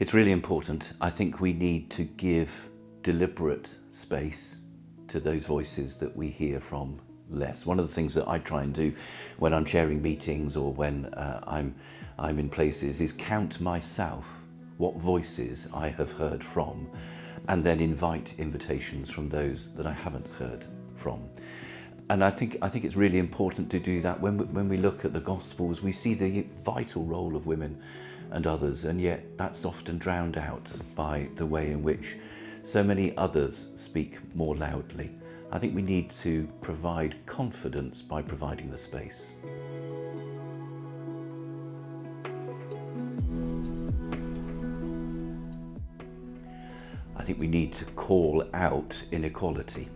It's really important. I think we need to give deliberate space to those voices that we hear from less. One of the things that I try and do when I'm sharing meetings or when I'm in places is count myself what voices I have heard from, and then invite invitations from those that I haven't heard from. And I think it's really important to do that. When we look at the Gospels, we see the vital role of women and others, and yet that's often drowned out by the way in which so many others speak more loudly. I think we need to provide confidence by providing the space. I think we need to call out inequality.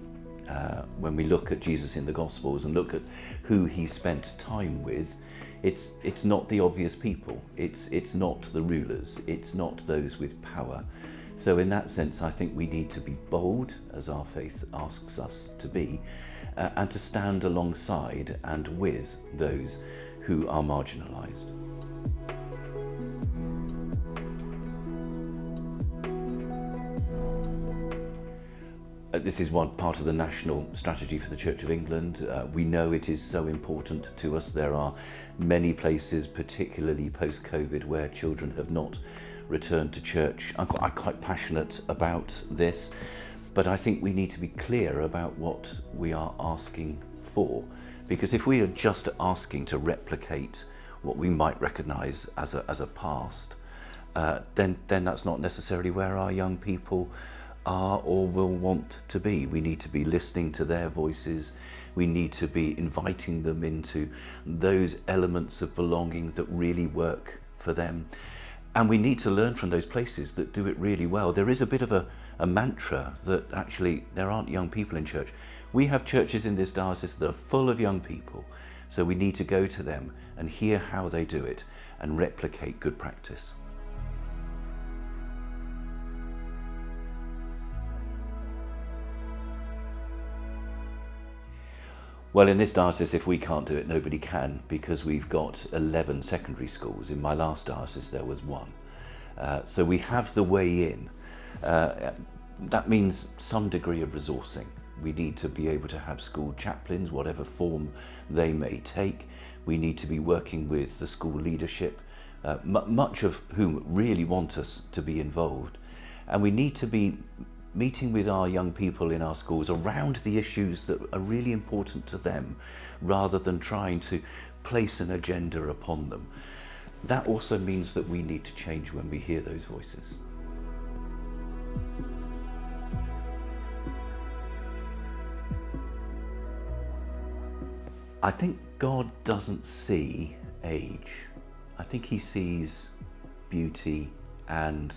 When we look at Jesus in the Gospels and look at who he spent time with, it's not the obvious people, it's not the rulers, it's not those with power. So in that sense, I think we need to be bold, as our faith asks us to be, and to stand alongside and with those who are marginalised. This is one part of the national strategy for the Church of England. We know it is so important to us. There are many places, particularly post-COVID, where children have not returned to church. I'm quite passionate about this, but I think we need to be clear about what we are asking for. Because if we are just asking to replicate what we might recognise as a past, then that's not necessarily where our young people are or will want to be. We need to be listening to their voices. We need to be inviting them into those elements of belonging that really work for them. And we need to learn from those places that do it really well. There is a bit of a mantra that actually there aren't young people in church. We have churches in this diocese that are full of young people, so we need to go to them and hear how they do it and replicate good practice. Well, in this diocese, if we can't do it, nobody can, because we've got 11 secondary schools. In my last diocese, there was one. So we have the way in. That means some degree of resourcing. We need to be able to have school chaplains, whatever form they may take. We need to be working with the school leadership, much of whom really want us to be involved. And we need to be meeting with our young people in our schools around the issues that are really important to them, rather than trying to place an agenda upon them. That also means that we need to change when we hear those voices. I think God doesn't see age. I think he sees beauty and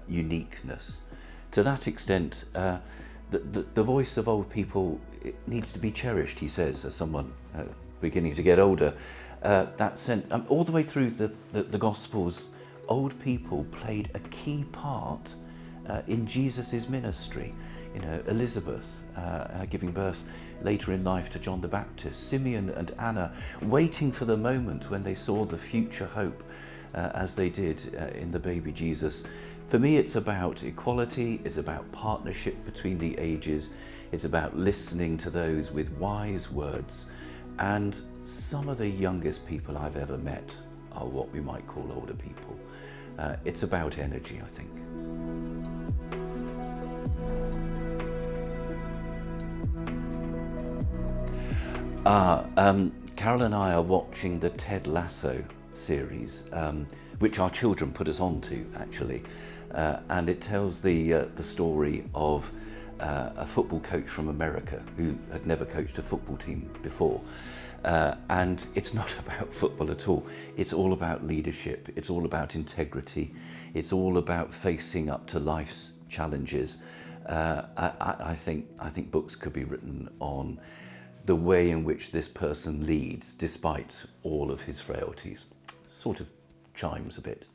uniqueness. To that extent, the voice of old people, it needs to be cherished, he says, as someone beginning to get older. That sense, all the way through the Gospels, old people played a key part in Jesus's ministry. You know, Elizabeth giving birth later in life to John the Baptist, Simeon and Anna waiting for the moment when they saw the future hope as they did in the baby Jesus. For me, it's about equality, it's about partnership between the ages, it's about listening to those with wise words. And some of the youngest people I've ever met are what we might call older people. It's about energy, I think. Carol and I are watching the Ted Lasso series, which our children put us onto, actually. And it tells the story of a football coach from America who had never coached a football team before. And it's not about football at all. It's all about leadership. It's all about integrity. It's all about facing up to life's challenges. I think books could be written on the way in which this person leads despite all of his frailties. Sort of chimes a bit.